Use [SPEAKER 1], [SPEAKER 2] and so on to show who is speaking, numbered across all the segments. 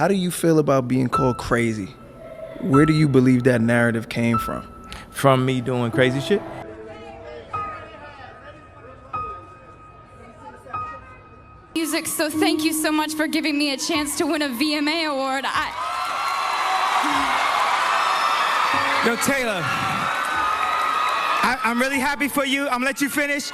[SPEAKER 1] How do you feel about being called crazy? Where do you believe that narrative came from?
[SPEAKER 2] From me doing crazy shit?
[SPEAKER 3] Music, so thank you so much for giving me a chance to win a VMA award.
[SPEAKER 4] Yo, Taylor, I'm really happy for you. I'm gonna let you finish.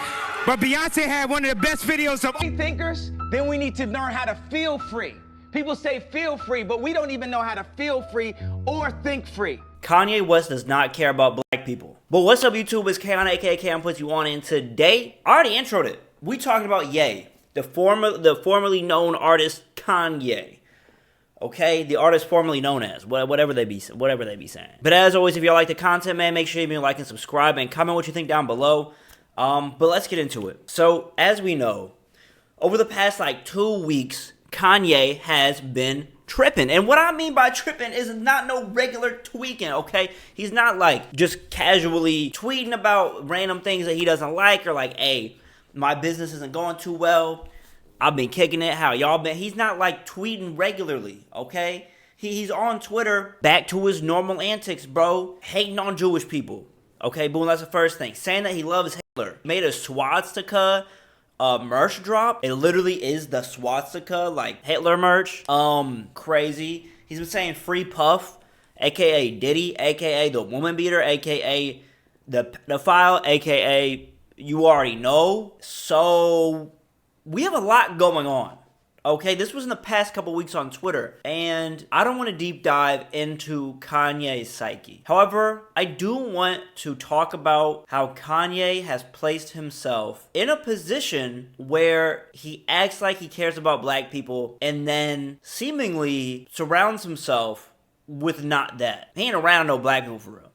[SPEAKER 4] But Beyonce had one of the best videos of
[SPEAKER 5] thinkers, then we need to learn how to feel free. People say feel free, but we don't even know how to feel free or think free.
[SPEAKER 6] Kanye West does not care about black people. But what's up, YouTube? It's K-On, aka K-On puts you on, and today, I already introed it. We talking about Ye, the formerly known artist Kanye. Okay, the artist formerly known as whatever they be saying. But as always, if y'all like the content, man, make sure you like and subscribe and comment what you think down below. But let's get into it. So as we know, over the past like 2 weeks, Kanye has been tripping. And what I mean by tripping is not no regular tweaking, okay? He's not like just casually tweeting about random things that he doesn't like, or like, hey, my business isn't going too well, I've been kicking it, how y'all been? He's not like tweeting regularly, okay? He's on Twitter, back to his normal antics, bro. Hating on Jewish people, okay? Boom, that's the first thing. Saying that he loves Hitler. Made a swastika merch drop. It literally is the swastika, like Hitler merch. Crazy. He's been saying free Puff, aka Diddy, aka the woman beater, aka the pedophile, aka you already know. So we have a lot going on, okay? This was in the past couple weeks on Twitter, and I don't want to deep dive into Kanye's psyche. However, I do want to talk about how Kanye has placed himself in a position where he acts like he cares about black people and then seemingly surrounds himself with not that. He ain't around no black people for real.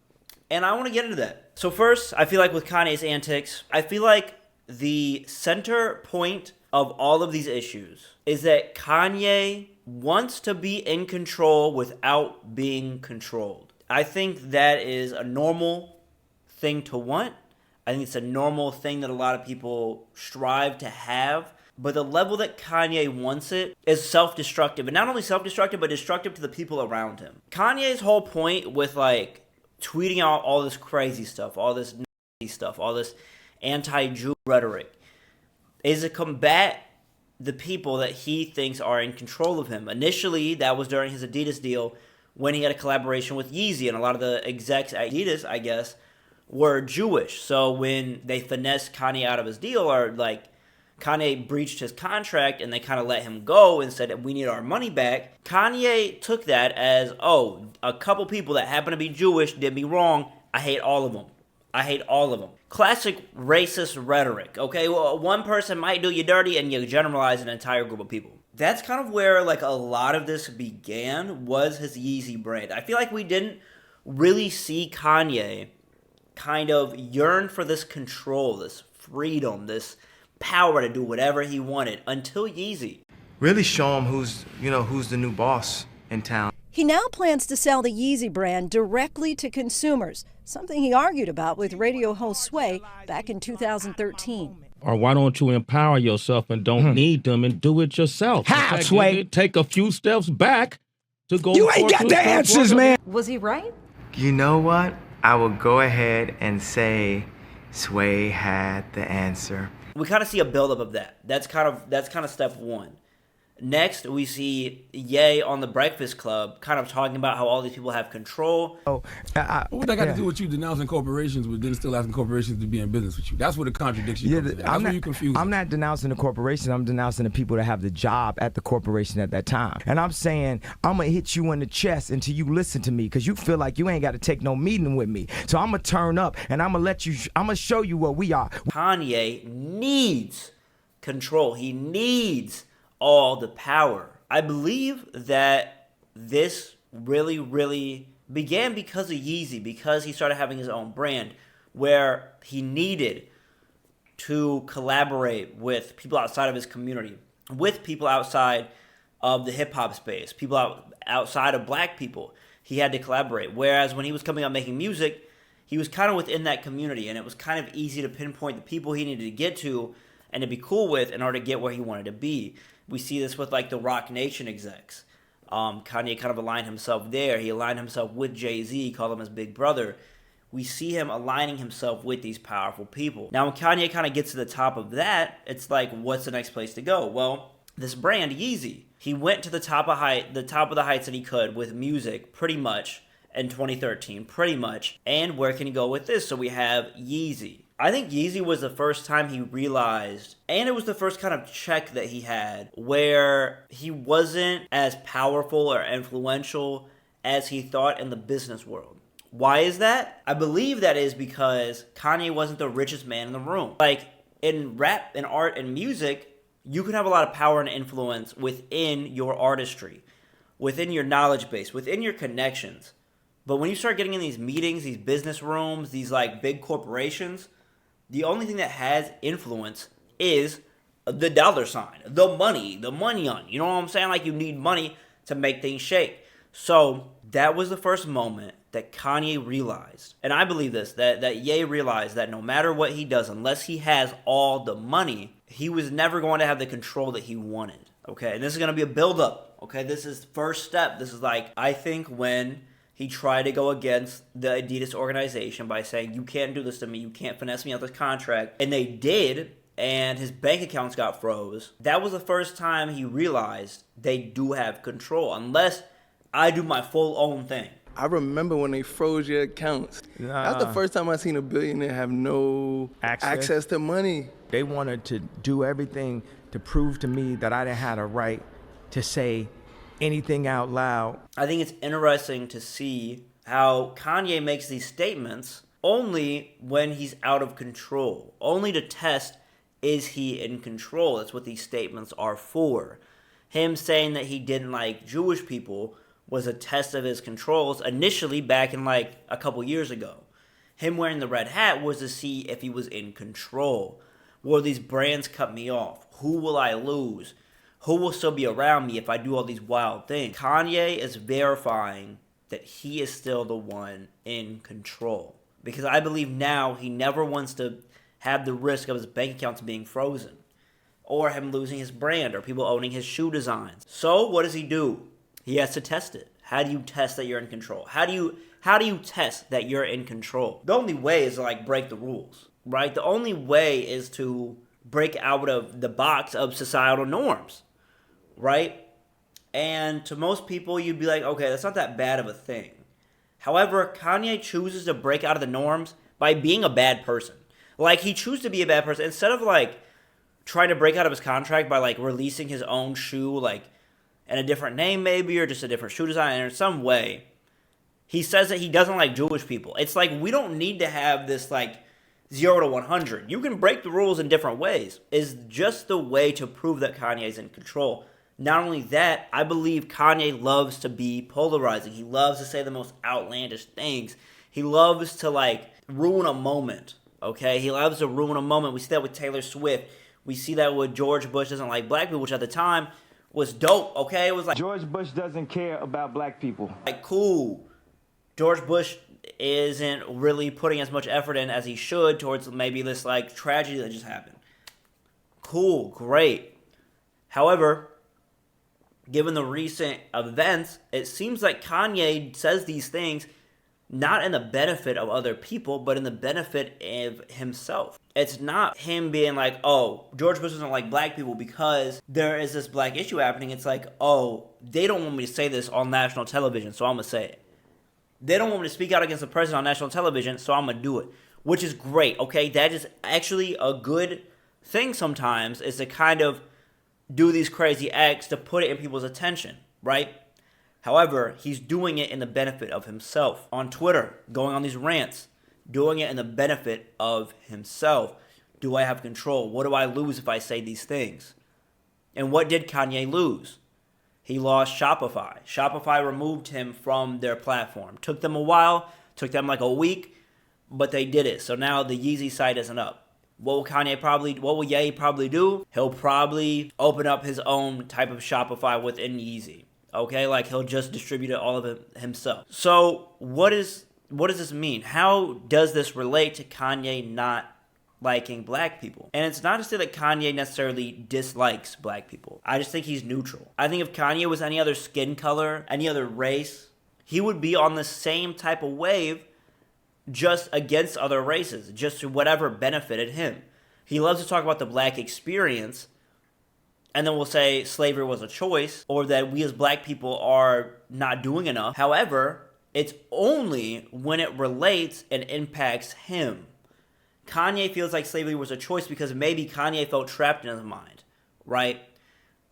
[SPEAKER 6] And I want to get into that. So first, I feel like with Kanye's antics, I feel like the center point of all of these issues is that Kanye wants to be in control without being controlled. I think that is a normal thing to want. I think it's a normal thing that a lot of people strive to have. But the level that Kanye wants it is self-destructive. And not only self-destructive, but destructive to the people around him. Kanye's whole point with like tweeting out all this crazy stuff, all this nasty stuff, all this anti-Jew rhetoric, is to combat the people that he thinks are in control of him. Initially, that was during his Adidas deal when he had a collaboration with Yeezy, and a lot of the execs at Adidas, I guess, were Jewish. So when they finessed Kanye out of his deal, or like Kanye breached his contract and they kind of let him go and said, we need our money back, Kanye took that as, oh, a couple people that happen to be Jewish did me wrong, I hate all of them. I hate all of them. Classic racist rhetoric, okay? Well, one person might do you dirty and you generalize an entire group of people. That's kind of where like a lot of this began, was his Yeezy brand. I feel like we didn't really see Kanye kind of yearn for this control, this freedom, this power to do whatever he wanted until Yeezy.
[SPEAKER 2] Really show him who's the new boss in town.
[SPEAKER 7] He now plans to sell the Yeezy brand directly to consumers, something he argued about with radio host Sway back in 2013.
[SPEAKER 8] Or why don't you empower yourself and don't need them and do it yourself?
[SPEAKER 4] How, Sway?
[SPEAKER 8] Take a few steps back to go.
[SPEAKER 4] You ain't got the answers, man.
[SPEAKER 7] Was he right?
[SPEAKER 2] You know what? I will go ahead and say Sway had the answer.
[SPEAKER 6] We kind of see a buildup of that. That's kind of step one. Next, we see Ye on the Breakfast Club kind of talking about how all these people have control.
[SPEAKER 9] What that got to do with you denouncing corporations but then still asking corporations to be in business with you? That's where the contradiction comes in. That's where you confuse.
[SPEAKER 4] I'm not denouncing the corporation. I'm denouncing the people that have the job at the corporation at that time. And I'm saying, I'm going to hit you in the chest until you listen to me, because you feel like you ain't got to take no meeting with me. So I'm going to turn up and I'm going to show you what we are.
[SPEAKER 6] Kanye needs control. He needs all the power. I believe that this really, really began because of Yeezy, because he started having his own brand, where he needed to collaborate with people outside of his community, with people outside of the hip-hop space, people outside of black people. He had to collaborate. Whereas when he was coming out making music, he was kind of within that community, and it was kind of easy to pinpoint the people he needed to get to and to be cool with in order to get where he wanted to be. We see this with like the Rock Nation execs. Kanye kind of aligned himself there. He aligned himself with Jay-Z, called him his big brother. We see him aligning himself with these powerful people. Now, when Kanye kind of gets to the top of that, it's like, what's the next place to go? Well, this brand, Yeezy. He went to the top of the heights that he could with music, pretty much, in 2013, pretty much. And where can he go with this? So we have Yeezy. I think Yeezy was the first time he realized, and it was the first kind of check that he had, where he wasn't as powerful or influential as he thought in the business world. Why is that? I believe that is because Kanye wasn't the richest man in the room. Like, in rap and art and music, you can have a lot of power and influence within your artistry, within your knowledge base, within your connections. But when you start getting in these meetings, these business rooms, these like big corporations, the only thing that has influence is the dollar sign, the money on. You know what I'm saying? Like, you need money to make things shake. So that was the first moment that Kanye realized, and I believe this, that Ye realized that no matter what he does, unless he has all the money, he was never going to have the control that he wanted. Okay, and this is going to be a build-up. Okay, this is first step. This is like, I think when he tried to go against the Adidas organization by saying, you can't do this to me, you can't finesse me out this contract, and they did, and his bank accounts got froze. That was the first time he realized they do have control, unless I do my full own thing.
[SPEAKER 1] I remember when they froze your accounts. That's the first time I seen a billionaire have no access to money.
[SPEAKER 4] They wanted to do everything to prove to me that I didn't have a right to say anything out loud.
[SPEAKER 6] I think it's interesting to see how Kanye makes these statements only when he's out of control, only to test, is he in control? That's what these statements are for. Him saying that he didn't like Jewish people was a test of his controls initially back in like a couple years ago. Him wearing the red hat was to see if he was in control. Will these brands cut me off? Who will I lose? Who will still be around me if I do all these wild things? Kanye is verifying that he is still the one in control. Because I believe now he never wants to have the risk of his bank accounts being frozen, or him losing his brand, or people owning his shoe designs. So what does he do? He has to test it. How do you test that you're in control? How do you test that you're in control? The only way is to like break the rules, right? The only way is to break out of the box of societal norms, right? And to most people, you'd be like, okay, that's not that bad of a thing. However, Kanye chooses to break out of the norms by being a bad person. Like, he chooses to be a bad person. Instead of like trying to break out of his contract by like releasing his own shoe, like, and a different name maybe, or just a different shoe design, and in some way, he says that he doesn't like Jewish people. It's like, we don't need to have this like 0 to 100. You can break the rules in different ways. Is just the way to prove that Kanye's in control. Not only that, I believe Kanye loves to be polarizing. He loves to say the most outlandish things. He loves to like ruin a moment, okay? He loves to ruin a moment. We see that with Taylor Swift. We see that with George Bush doesn't like black people, which at the time was dope, okay? It was like,
[SPEAKER 4] George Bush doesn't care about black people.
[SPEAKER 6] like, cool. George Bush isn't really putting as much effort in as he should towards maybe this like tragedy that just happened. Cool, great. However, given the recent events, it seems like Kanye says these things not in the benefit of other people, but in the benefit of himself. It's not him being like, oh, George Bush doesn't like black people because there is this black issue happening. It's like, oh, they don't want me to say this on national television, so I'm going to say it. They don't want me to speak out against the president on national television, so I'm going to do it. Which is great, okay? That is actually a good thing sometimes, is to kind of do these crazy acts to put it in people's attention, right? However, he's doing it in the benefit of himself. On Twitter, going on these rants, doing it in the benefit of himself. Do I have control? What do I lose if I say these things? And what did Kanye lose? He lost Shopify. Shopify removed him from their platform. Took them a while, took them like a week, but they did it. So now the Yeezy site isn't up. What will Ye probably do? He'll probably open up his own type of Shopify within Yeezy. Okay, like he'll just distribute it all of it himself. So what does this mean? How does this relate to Kanye not liking black people. And it's not to say that Kanye necessarily dislikes black people. I just think he's neutral. I think if Kanye was any other skin color, any other race, he would be on the same type of wave, just against other races, just to whatever benefited him. He loves to talk about the black experience, and then we'll say slavery was a choice, or that we as black people are not doing enough. However, it's only when it relates and impacts him. Kanye feels like slavery was a choice because maybe Kanye felt trapped in his mind, right?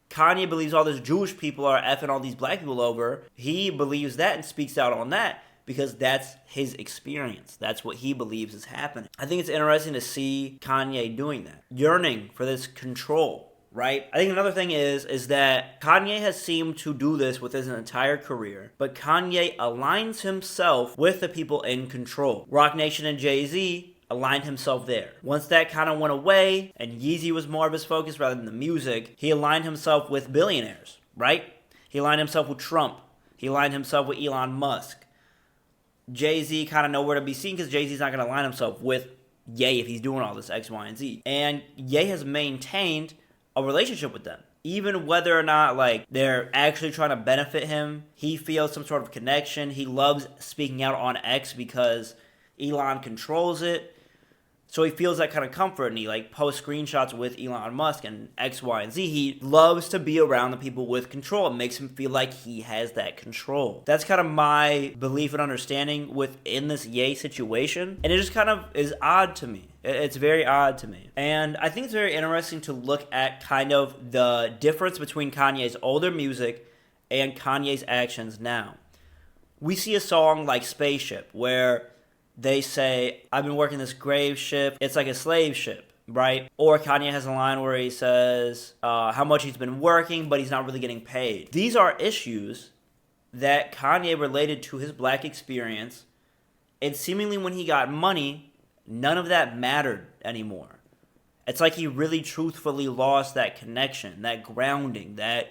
[SPEAKER 6] Kanye believes all these Jewish people are effing all these black people over. He believes that and speaks out on that because that's his experience. That's what he believes is happening. I think it's interesting to see Kanye doing that, yearning for this control, right? I think another thing is that Kanye has seemed to do this with his entire career, but Kanye aligns himself with the people in control. Roc Nation and Jay-Z aligned himself there. Once that kind of went away and Yeezy was more of his focus rather than the music, he aligned himself with billionaires, right? He aligned himself with Trump. He aligned himself with Elon Musk. Jay-Z kind of nowhere to be seen because Jay-Z's not going to align himself with Ye if he's doing all this X, Y, and Z. And Ye has maintained a relationship with them. Even whether or not like they're actually trying to benefit him, he feels some sort of connection. He loves speaking out on X because Elon controls it. So he feels that kind of comfort, and he like posts screenshots with Elon Musk and X, Y, and Z. He loves to be around the people with control. It makes him feel like he has that control. That's kind of my belief and understanding within this Ye situation. And it just kind of is odd to me. It's very odd to me. And I think it's very interesting to look at kind of the difference between Kanye's older music and Kanye's actions now. We see a song like Spaceship where they say, I've been working this grave shift. It's like a slave ship, right? Or Kanye has a line where he says how much he's been working, but he's not really getting paid. These are issues that Kanye related to his black experience. And seemingly when he got money, none of that mattered anymore. It's like he really truthfully lost that connection, that grounding, that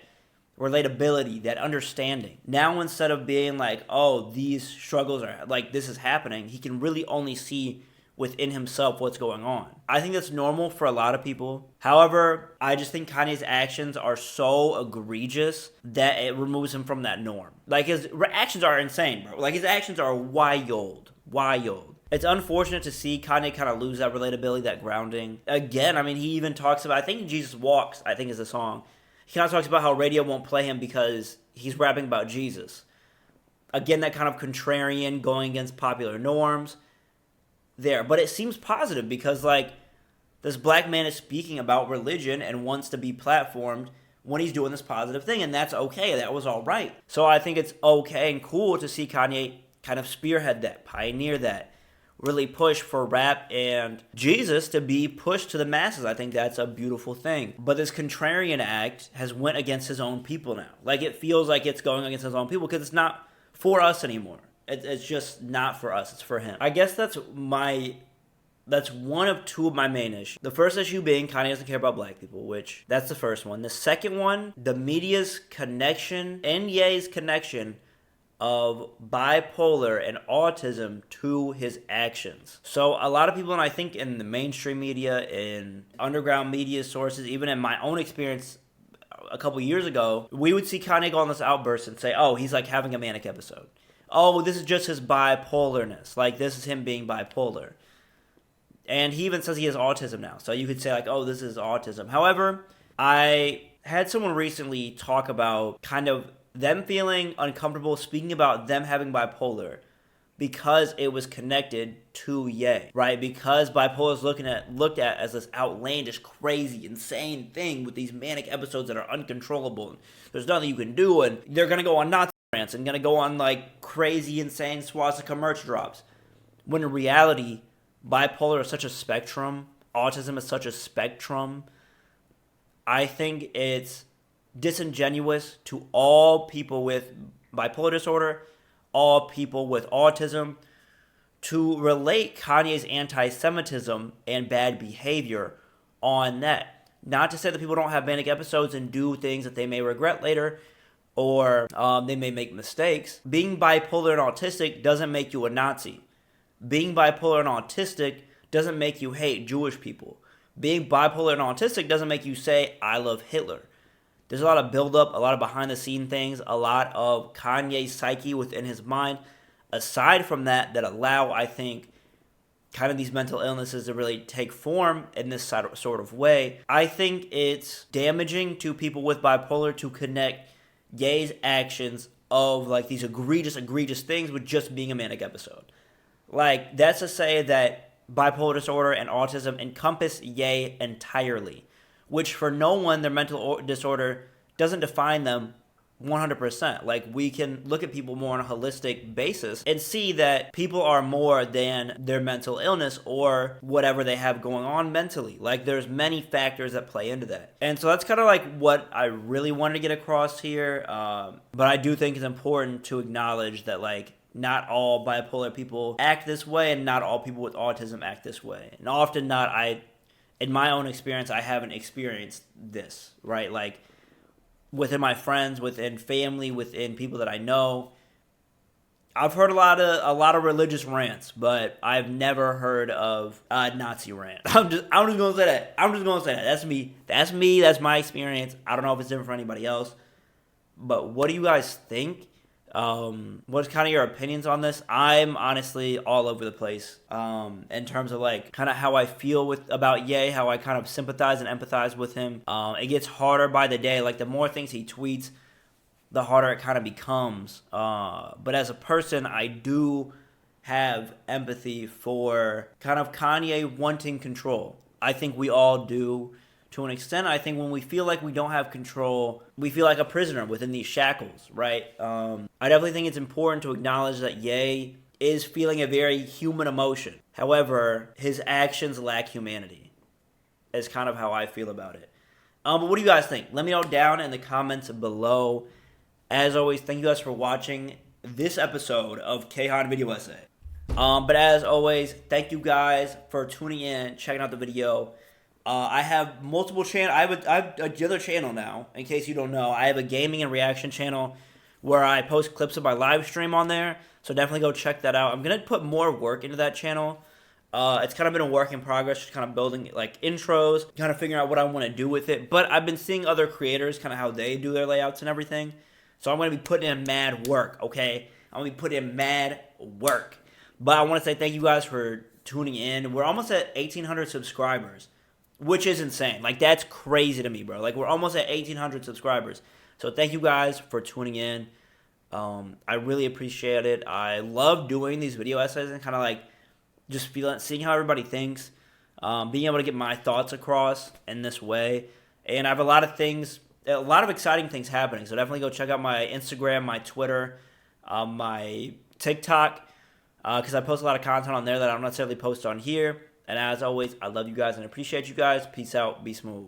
[SPEAKER 6] relatability, that understanding. Now instead of being like, oh, these struggles are like, this is happening, he can really only see within himself what's going on. I think that's normal for a lot of people. However, I just think Kanye's actions are so egregious that it removes him from that norm. Like his actions are insane, bro. Like his actions are wild. It's unfortunate to see Kanye kind of lose that relatability, that grounding. Again, I mean, he even talks about, I think Jesus Walks, I think is the song. He kind of talks about how radio won't play him because he's rapping about Jesus. Again, that kind of contrarian, going against popular norms there. But it seems positive because, like, this black man is speaking about religion and wants to be platformed when he's doing this positive thing. And that's okay. That was all right. So I think it's okay and cool to see Kanye kind of spearhead that, pioneer that, really push for rap and Jesus to be pushed to the masses. I think that's a beautiful thing. But this contrarian act has went against his own people now. Like, it feels like it's going against his own people because it's not for us anymore. It's just not for us. It's for him. I guess that's one of two of my main issues. The first issue being Kanye doesn't care about black people, which that's the first one. The second one, the media's connection, Ye's connection of bipolar and autism to his actions. So a lot of people, and I think in the mainstream media, in underground media sources, even in my own experience a couple years ago, we would see Kanye go on this outburst and say, oh, he's like having a manic episode. Oh, this is just his bipolarness. Like, this is him being bipolar. And he even says he has autism now. So you could say like, oh, this is autism. However, I had someone recently talk about kind of them feeling uncomfortable speaking about them having bipolar because it was connected to Ye, right? Because bipolar is looked at as this outlandish, crazy, insane thing with these manic episodes that are uncontrollable. And there's nothing you can do, and they're gonna go on Nazi rants and gonna go on like crazy, insane swastika merch drops. When in reality, bipolar is such a spectrum. Autism is such a spectrum. I think it's disingenuous to all people with bipolar disorder, all people with autism, to relate Kanye's anti-Semitism and bad behavior on that. Not to say that people don't have manic episodes and do things that they may regret later, or they may make mistakes. Being bipolar and autistic doesn't make you a Nazi. Being bipolar and autistic doesn't make you hate Jewish people. Being bipolar and autistic doesn't make you say, I love Hitler. There's a lot of build-up, a lot of behind-the-scene things, a lot of Kanye's psyche within his mind, aside from that allow, I think, kind of these mental illnesses to really take form in this sort of way. I think it's damaging to people with bipolar to connect Ye's actions of like these egregious things with just being a manic episode. Like, that's to say that bipolar disorder and autism encompass Ye entirely, which for no one, their mental disorder doesn't define them 100%. Like, we can look at people more on a holistic basis and see that people are more than their mental illness or whatever they have going on mentally. Like, there's many factors that play into that. And so that's kind of like what I really wanted to get across here. But I do think it's important to acknowledge that, like, not all bipolar people act this way and not all people with autism act this way. And often not, in my own experience, I haven't experienced this, right? Like, within my friends, within family, within people that I know, I've heard a lot of religious rants, but I've never heard of a Nazi rant. I'm just gonna say that. That's me. That's my experience. I don't know if it's different for anybody else. But what do you guys think? What's kind of your opinions on this? I'm honestly all over the place in terms of like kind of how I feel about Ye, how I kind of sympathize and empathize with him. It gets harder by the day. Like, the more things he tweets, the harder it kind of becomes. But as a person, I do have empathy for kind of Kanye wanting control. I think we all do. To an extent, I think when we feel like we don't have control, we feel like a prisoner within these shackles, right? I definitely think it's important to acknowledge that Ye is feeling a very human emotion. However, his actions lack humanity. Is kind of how I feel about it. But what do you guys think? Let me know down in the comments below. As always, thank you guys for watching this episode of Kahan Video Essay. But as always, thank you guys for tuning in, checking out the video. I have multiple channels. I have another channel now, in case you don't know. I have a gaming and reaction channel where I post clips of my live stream on there. So definitely go check that out. I'm going to put more work into that channel. It's kind of been a work in progress, just kind of building like intros, kind of figuring out what I want to do with it. But I've been seeing other creators, kind of how they do their layouts and everything. So I'm going to be putting in mad work, okay? I'm going to be putting in mad work. But I want to say thank you guys for tuning in. We're almost at 1,800 subscribers. Which is insane. Like, that's crazy to me, bro. Like, we're almost at 1,800 subscribers. So thank you guys for tuning in. I really appreciate it. I love doing these video essays and kind of like just seeing how everybody thinks. Being able to get my thoughts across in this way. And I have a lot of exciting things happening. So definitely go check out my Instagram, my Twitter, my TikTok. Because I post a lot of content on there that I don't necessarily post on here. And as always, I love you guys and appreciate you guys. Peace out. Be smooth.